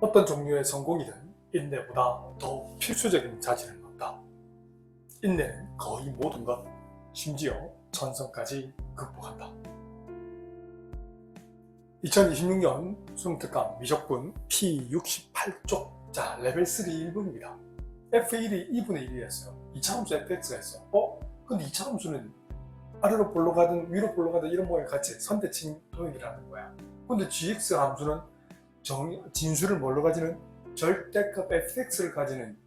어떤 종류의 성공이든 인내보다 더 필수적인 자질은 없다. 인내는 거의 모든 것, 심지어 전성까지 극복한다. 2026년 수능특강 미적분 P68쪽. 자, 레벨 3 1분입니다. F1이 2분의 1이었어요. 2차 함수 fx가 있어. 근데 2차 함수는 아래로 볼로 가든 위로 볼로 가든 이런 모양이 같이 선대칭 도형이라는 거야. 근데 gx 함수는 진수를 뭘로 가지는 절대값 fx를 가지는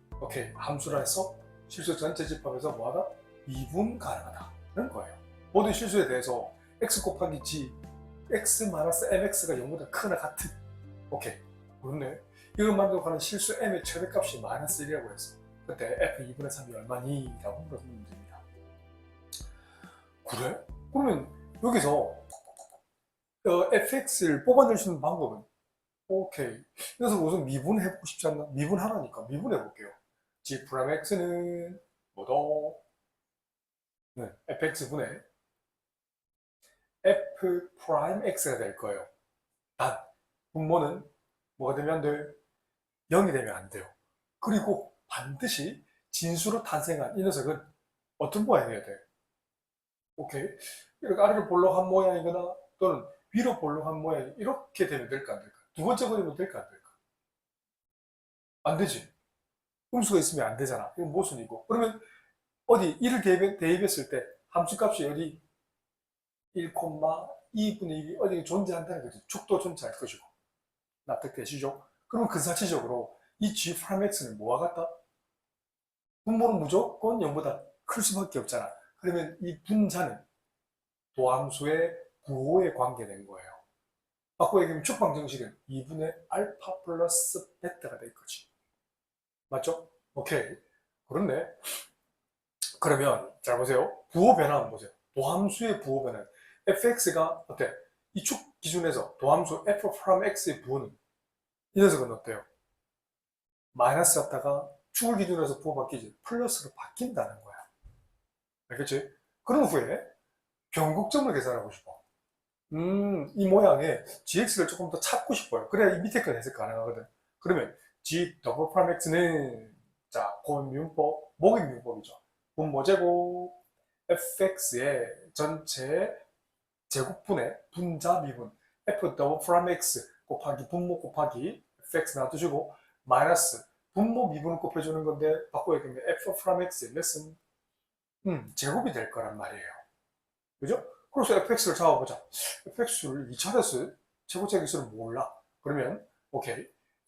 함수라 해서 실수 전체 집합에서 뭐하다? 미분 가능하다는 거예요. 모든 실수에 대해서 x 곱하기 g x-mx가 0보다 크거나 같은 그렇네. 이걸 만들어가는 실수 m의 최대값이 -1이라고 했어. 그때 f 2분의 3이 얼마니? 라고 물어보면 됩니다. 그래? 그러면 여기서 fx를 뽑아낼 수 있는 방법은 그래서 우선 미분해보고 싶지 않나? 미분하라니까 미분해볼게요. g'(x는) 뭐다? 네, fx분의 f'x가 될 거예요. 단 분모는 뭐가 되면 안 돼요? 0이 되면 안 돼요. 그리고 반드시 진수로 탄생한 이 녀석은 어떤 모양이어야 돼? 이렇게 아래로 볼록한 모양이거나 또는 위로 볼록한 모양이 이렇게 되면 될까 안 될까? 두 번째 그림은 될까 안 될까? 안 되지. 음수가 있으면 안 되잖아. 이건 모순이고. 그러면 어디 1을 대입했을 때 함수값이 어디 1,2분의 1이 어디 존재한다는 거지. 축도 존재할 것이고. 납득되시죠? 그럼 근사치적으로 이 g'(x는 뭐와 같다? 분모는 무조건 0보다 클 수밖에 없잖아. 그러면 이 분자는 도함수의 부호에 관계된 거예요. 바꿔 얘기하면 축방 정식은 2분의 알파 플러스 베타가 될 거지. 맞죠? 그렇네. 그러면 잘 보세요. 부호 변화 한번 보세요. 도함수의 부호 변화. fx가 어때? 이 축 기준에서 도함수 f'(x의 부호는 이 녀석은 어때요? 마이너스였다가 축을 기준으로 부호 바뀌지 플러스로 바뀐다는 거야. 알겠지? 그런 후에 변곡점을 계산하고 싶어. 이 모양에 gx를 조금 더 찾고 싶어요. 그래야 이 밑에 거 해석 가능하거든. 그러면 g'(x는 자, 고민법, 모객민법이죠. 분모제곱 fx의 전체 제곱분의 분자 미분 f'(x) 곱하기 분모 곱하기 fx 놔두시고 마이너스 분모 미분을 곱해주는 건데 바꿔 얘기하면 f'(x의 몇은 제곱이 될 거란 말이에요. 그죠? 그래서 fx를 잡아보자. fx를 2차례수 제곱차 기수를 몰라. 그러면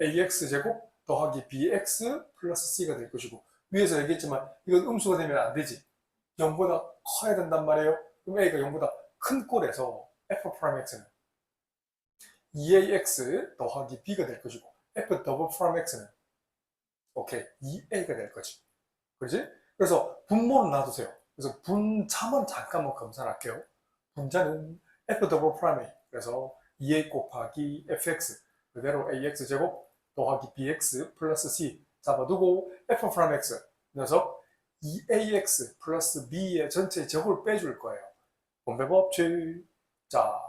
ax 제곱 더하기 bx 플러스 c가 될 것이고 위에서 얘기했지만 이건 음수가 되면 안 되지. 0보다 커야 된단 말이에요. 그럼 a가 0보다 큰 꼴에서 f'(x는 2ax 더하기 b가 될 것이고 f'(x는 2a가 될 거지. 그렇지? 그래서 분모는 놔두세요. 그래서 분자만 잠깐만 검사할게요. 분자는 f'(a) 그래서 2a 곱하기 fx 그대로 ax제곱 더하기 bx 플러스 c 잡아두고 f'(x) 녀석 2ax 플러스 b의 전체 제곱을 빼줄 거예요. 분배법칙. 자,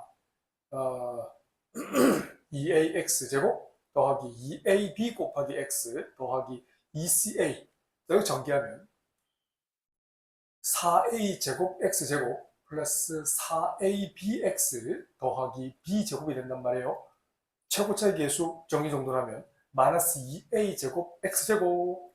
2ax 제곱 더하기 2ab 곱하기 x 더하기 2ca 여기 전개하면 4a 제곱 x제곱 플러스 4abx 더하기 b제곱이 된단 말이에요. 최고차의 계수 정의 정도라면 마이너스 2a 제곱 x제곱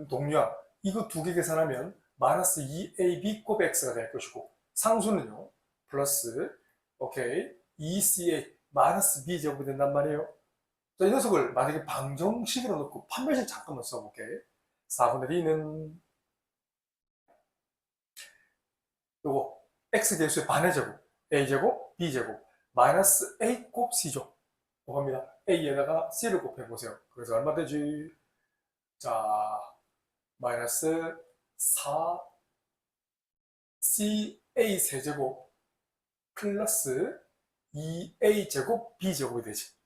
동류항 이거 두 개 계산하면 마이너스 2ab 곱 x가 될 것이고 상수는요 플러스 2ca 마이너스 b제곱이 된단 말이에요. 자, 이 녀석을 만약에 방정식으로 놓고 판별식 잠깐만 써볼게. 4분의 2는 요거 x 계수의 반의 제곱 a제곱 b제곱 마이너스 a 곱 c죠. 뭐합니다. a에다가 c를 곱해보세요. 그래서 얼마 되지? 자, 마이너스 4ca 세제곱 플러스 2a제곱 b제곱이 되지.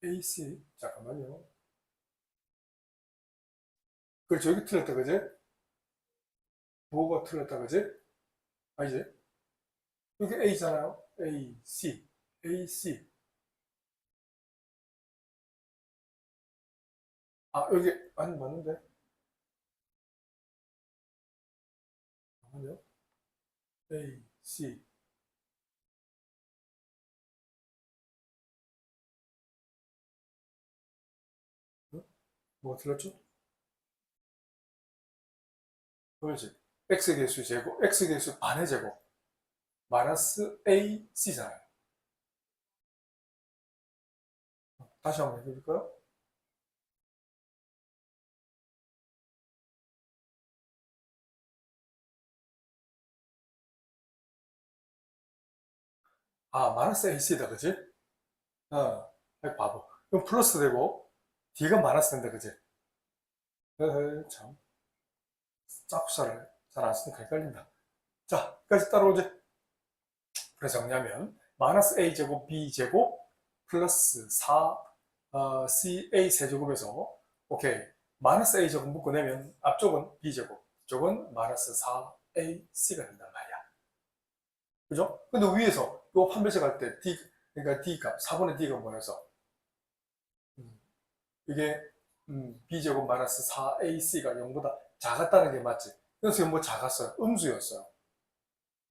ac 잠깐만요. 그렇죠. 여기 틀렸다 그지? 뭐가 틀렸다 그지? 아니지? 여기 a잖아요. a, c AC. 아, 여기, 아니, 맞는데? 잠깐만요. AC. 어? 뭐가 틀렸죠? 그렇지. X개수 제곱, X개수 반의 제곱. 마이너스 AC잖아요. 다시 한번 해볼까요? 아, 마이너스 AC다, 그지? 아이, 바보. 그럼 플러스 되고, D가 마이너스 된다, 그지? 에헤이, 참. 짝수를 잘 안 쓰니까 헷갈린다. 자, 여기까지 따라오지. 그래서 정리하면, 마이너스 A제곱 B제곱 플러스 4 CA 세제곱에서, 오케이. 마이너스 A제곱 묶어내면 앞쪽은 B제곱, 뒤쪽은 마이너스 4AC가 된단 말이야. 그죠? 근데 위에서 요 판별식 할 때 D, 그러니까 D 값, 4분의 D가 뭐여서 음, 이게 B제곱 마이너스 4AC가 0보다 작았다는 게 맞지? 이 녀석이 뭐 작았어요? 음수였어요.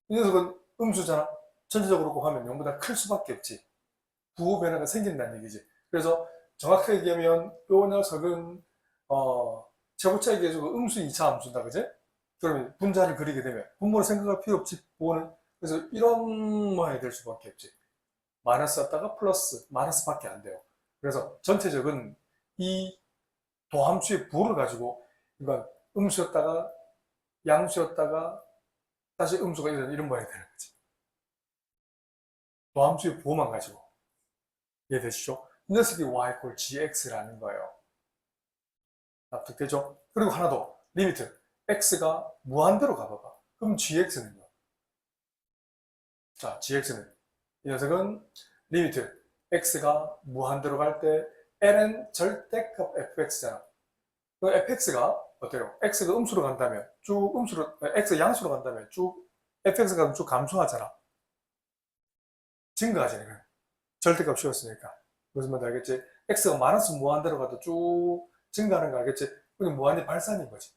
이 녀석은 음수잖아. 전체적으로 고 하면 0보다 클 수밖에 없지. 부호 변화가 생긴다는 얘기지. 그래서 정확하게 얘기하면 이 녀석은 제곱차의 계수가 음수 2차 함수다, 그지? 그러면 분자를 그리게 되면 분모를 생각할 필요 없지. 부호는. 그래서 이런 모양이 될 수밖에 없지. 마이너스였다가 플러스, 마이너스밖에 안 돼요. 그래서 전체적인 이 도함수의 부호를 가지고, 그러니까 음수였다가 양수였다가 다시 음수가 이런 모양이 되는 거지. 도함수의 부호만 가지고. 이해되시죠? 이 녀석이 y 꼴 gx라는 거예요. 납득되죠? 그리고 하나 더. 리미트. x가 무한대로 가봐봐. 그럼 gx는요? 자, gx는 이 녀석은 리미트 x가 무한대로 갈 때 l은 절대값 fx잖아. 그 fx가 어때요? x가 음수로 간다면 쭉 음수로 x가 양수로 간다면 쭉 fx가 쭉 감소하잖아. 증가하잖아요. 절대값 씌웠으니까. 무슨 말인지 알겠지? x가 마이너스 무한대로 가도 쭉 증가하는 거 알겠지? 그게 무한의 발산인 거지.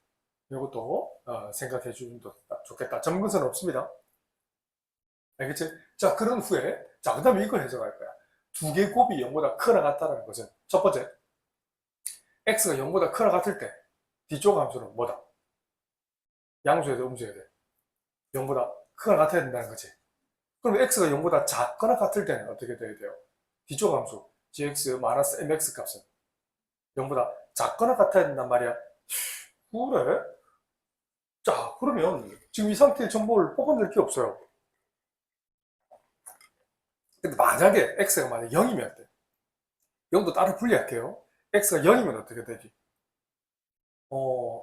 이것도 생각해 주면 좋겠다. 점근선 없습니다. 알겠지? 자, 그런 후에, 자, 그 다음에 이걸 해석할 거야. 두 개 곱이 0보다 크나 같다는 것은, 첫 번째, x가 0보다 크나 같을 때, 뒤쪽 함수는 뭐다? 양수해야 돼, 음수해야 돼? 0보다 크나 같아야 된다는 거지. 그럼 x가 0보다 작거나 같을 때는 어떻게 돼야 돼요? 뒤쪽 함수, gx-mx 값은 0보다 작거나 같아야 된단 말이야. 그래? 자, 그러면 지금 이 상태의 정보를 뽑아낼 게 없어요. 근데 만약에 x가 만약 0이면 돼. 0도 따로 분리할게요. x가 0이면 어떻게 되지?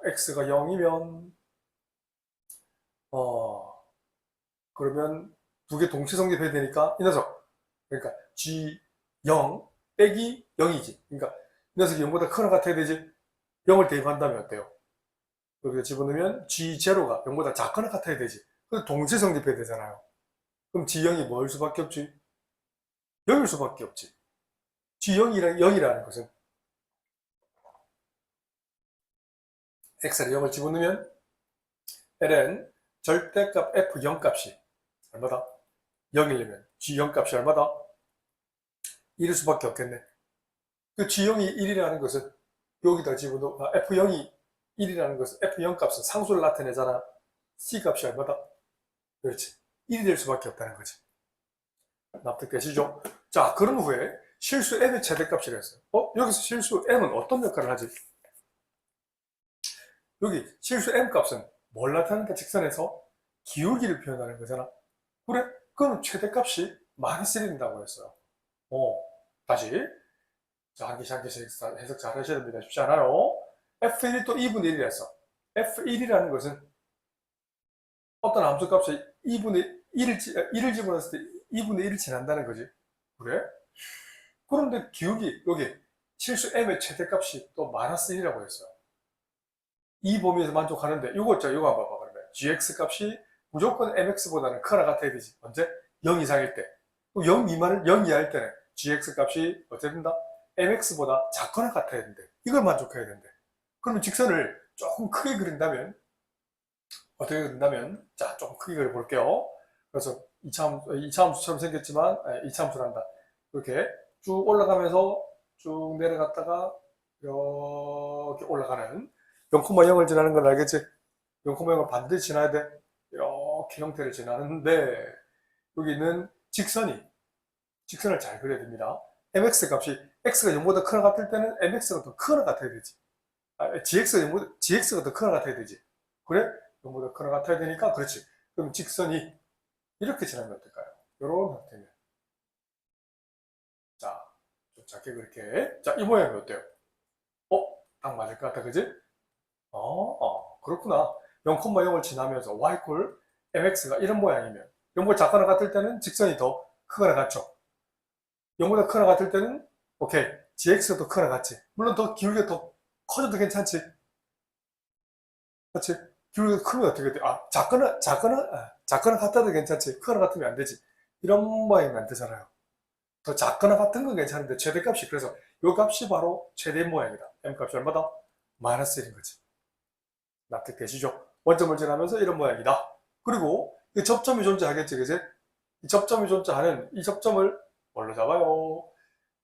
x가 0이면 그러면 두 개 동시 성립해야 되니까 이 녀석, 그러니까 g0 빼기 0이지. 그러니까 이 녀석이 0보다 크나 같아야 되지. 0을 대입한다면 어때요? 여기서 집어넣으면 g0가 0보다 작거나 같아야 되지. 그래서 동시 성립해야 되잖아요. 그럼 g0이 뭐일 수밖에 없지? 0일 수밖에 없지. g0이라는 것은 x를 0을 집어넣으면 ln 절대값 f0 값이 얼마다? 0이려면 g0 값이 얼마다? 1일 수밖에 없겠네. 그 g0이 1이라는 것은 여기다 집어넣어 f0이 1이라는 것은 f0 값은 상수를 나타내잖아. c 값이 얼마다? 그렇지. 1이 될 수밖에 없다는 거지. 납득되시죠? 자, 그런 후에 실수 m의 최대값이라 했어요. 여기서 실수 m은 어떤 역할을 하지? 여기 실수 m 값은 뭘 나타내니까 직선에서 기울기를 표현하는 거잖아. 그래? 그럼 최대값이 마이너스 1이 된다고 했어요. 다시. 자, 한 개씩 한 개씩 해석 잘 하셔야 됩니다. 쉽지 않아요. F1이 또 2분의 1이랬어. F1이라는 것은 어떤 함수값이 2분의 1을 집어넣었을 때 2분의 1을 지난다는 거지. 그래? 그런데 기울기, 여기 실수 m의 최대값이 또 마이너스 1이라고 했어요. 이 범위에서 만족하는데, 요거 있죠? 요거 한번 봐봐. 그러면 gx 값이 무조건 mx보다는 크나 같아야 되지. 언제? 0 이상일 때. 또 0 미만을 0 이하일 때는 gx 값이 어떻게 된다? mx보다 작거나 같아야 된대. 이걸 만족해야 된대. 그러면 직선을 조금 크게 그린다면 어떻게 그린다면 자, 조금 크게 그려볼게요. 그래서 이차함수처럼 생겼지만 이차함수란다. 이렇게 쭉 올라가면서 쭉 내려갔다가 이렇게 올라가는 0,0을 지나는 건 알겠지? 0,0을 반드시 지나야 돼. 이렇게 형태를 지나는데 여기 있는 직선을 잘 그려야 됩니다. mx 값이 x가 0보다 크거나 같을 때는 mx가 더 크거나 같아야 되지. gx가 더 크거나 같아야 되지. 그래? 0보다 크거나 같아야 되니까 그렇지. 그럼 직선이 이렇게 지나면 어떨까요? 이런 형태면. 자, 좀 작게 그렇게. 자, 이 모양이 어때요? 딱 맞을 것 같아, 그지? 그렇구나. 0,0을 지나면서 y 콜 mx가 이런 모양이면 0보다 작거나 같을 때는 직선이 더 크거나 같죠? 0보다 크거나 같을 때는 오케이, gx가 더 크거나 같지. 물론 더 기울기가 더 커져도 괜찮지. 그렇지? 기울기가 크면 어떻게 돼? 작거나 같아도 괜찮지. 크거나 같으면 안 되지. 이런 모양이면 안 되잖아요. 더 작거나 같은 건 괜찮은데 최대값이, 그래서 이 값이 바로 최대 모양이다. m값이 얼마다? 마이너스 1인 거지. 납득되시죠? 원점을 지나면서 이런 모양이다. 그리고 이 접점이 존재하겠지, 그지? 이 접점이 존재하는 이 접점을 뭘로 잡아요?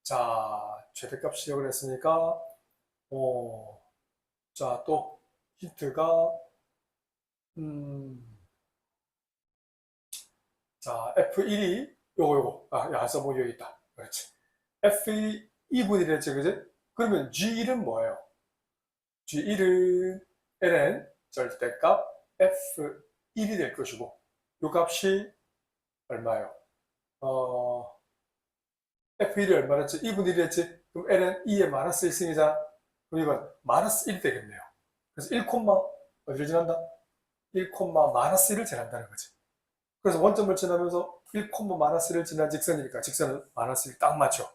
자, 최대값 시작을 했으니까 자, 또 힌트가 자, F1이 요거 써보기 여기 있다. 그렇지. F1이 2분의 1이랬지, 그지? 그러면 G1은 뭐예요? G1은 ln 절대값 F1이 될 것이고 요 값이 얼마예요? F1이 얼마였지? 2분의 1이었지? 그럼 ln 2의 마이너스 1승이잖아. 그럼 이건 마이너스 1이 되겠네요. 그래서 1, 어디를 지난다? 1, 마이너스 1을 지난다는 거지. 그래서 원점을 지나면서 1, 마이너스 1을 지난 직선이니까 직선은 마이너스 1 딱 맞죠?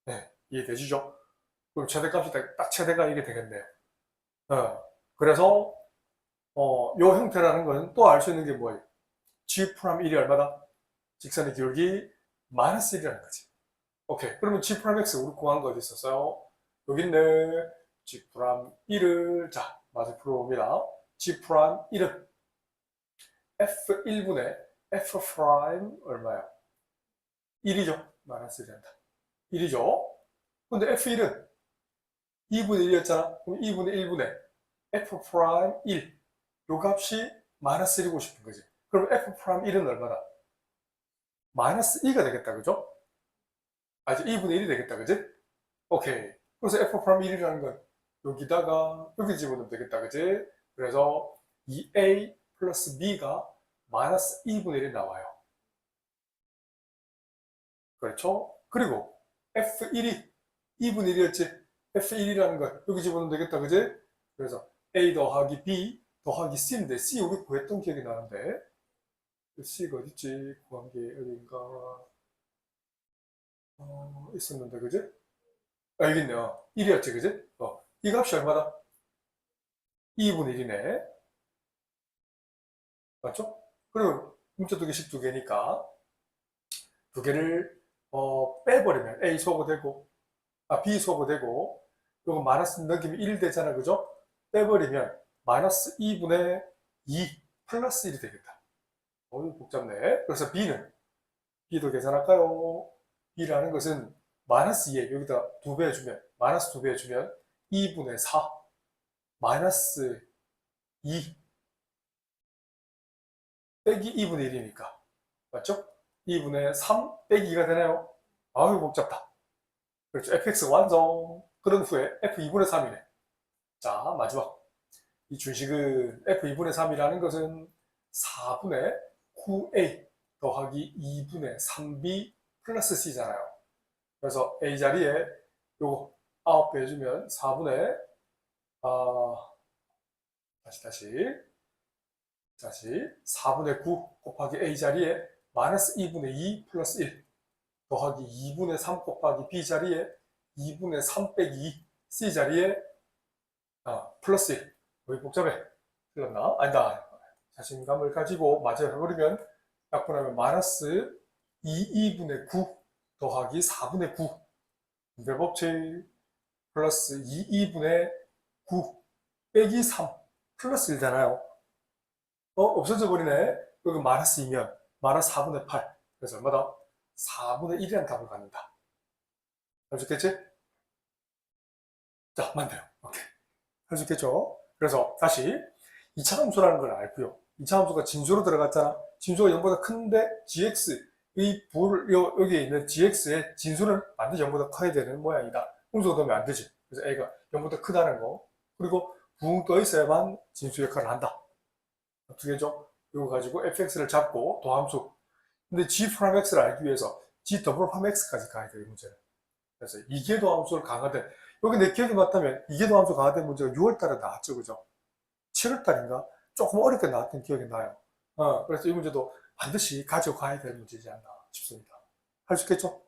네, 이해되시죠? 그럼 최대값이 딱 최대가 이게 되겠네요. 그래서 요 형태라는 건 또 알 수 있는 게 뭐예요? G 프라임 1이 얼마다? 직선의 기울기 마이너스 1이라는 거지. 오케이. 그러면 G 프라임 X 우리 구한 거 어디 있었어요? 여기 있네. G 프라임 1을 자, 마저 풀어봅니다. G 프라임 1은 F1분의 F 프라임 얼마야? 1이죠. 마이너스 1이 한다. 1이죠. 근데 F1은 2분의 1이었잖아. 그럼 2분의 1분의 F 프라임 1. 요 값이 마이너스 1이고 싶은 거지. 그럼 F 프라임 1은 얼마다? 마이너스 2가 되겠다. 그죠? 이제 2분의 1이 되겠다. 그지? 오케이. 그래서 F 프라임 1이라는 건 여기다가 여기 집어넣으면 되겠다. 그지? 그래서 2A 플러스 B가 마이너스 2분의 1이 나와요. 그렇죠? 그리고 F1이 2분의 1이었지? F1이라는 걸 여기 집어넣으면 되겠다. 그지? 그래서 A 더하기 B 더하기 C인데 C 여기 구했던 기억이 나는데 C가 어딨지? 구한 게 어딘가 있었는데 그지? 여기 있네요. 1이었지 그지? 이 값이 얼마다? 2분의 1이네. 맞죠? 그리고 문자 2개씩 2개니까 2개를 빼버리면 A 소거되고 B 소거되고 요거 마이너스 넘기면 1 되잖아. 그죠? 빼버리면 마이너스 2분의 2 플러스 1이 되겠다. 복잡네. 그래서 B도 계산할까요? B라는 것은 마이너스 2에 여기다 2배 해주면 마이너스 2배 해주면 2분의 4 마이너스 2 빼기 2분의 1이니까 맞죠? 2분의 3 빼기 2가 되나요? 아유 복잡다. 그렇죠. fx 완성. 그런 후에 f2분의 3이네. 자, 마지막 이 준식은 f2분의 3이라는 것은 4분의 9a 더하기 2분의 3b 플러스 c잖아요. 그래서 a 자리에 요거 9배 해주면 4분의 다시 4분의 9 곱하기 a 자리에 마이너스 2분의 2 플러스 1 더하기 2분의 3 곱하기 b 자리에 2분의 3 빼기 2 c 자리에 플러스 1. 여기 복잡해. 틀렸나? 아니다. 자신감을 가지고 맞아 해버리면 약분하면 마이너스 2분의 9 더하기 4분의 9 분배법칙 플러스 2분의 9 빼기 3 플러스 1잖아요. 없어져 버리네. 여기 마이너스 2면 마이너스 4분의 8. 그래서 얼마다? 4분의 1이라는 답을 갖는다. 할 수 있겠지? 자, 맞네요. 오케이. 할 수 있겠죠? 그래서 다시 2차 함수라는 걸 알고요. 2차 함수가 진수로 들어갔잖아. 진수가 0보다 큰데 gx의 부를 여기에 있는 gx의 진수는 반드시 0보다 커야 되는 모양이다. 음수가 되면 안 되지. 그래서 a가 0보다 크다는 거. 그리고 붕 떠 있어야만 진수 역할을 한다. 두 개죠. 이거 가지고 fx를 잡고 도함수. 근데 g 프라임 x를 알기 위해서 g 더블 프라임 x까지 가야 돼요, 이 문제는. 그래서 이계도 함수를 강화된, 여기 내 기억이 맞다면 이계도 함수 강화된 문제가 6월달에 나왔죠, 그죠? 7월달인가? 조금 어렵게 나왔던 기억이 나요. 그래서 이 문제도 반드시 가지고 가야 될 문제지 않나 싶습니다. 할 수 있겠죠?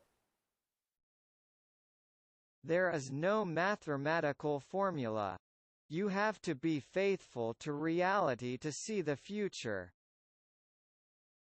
There is no mathematical formula. You have to be faithful to reality to see the future.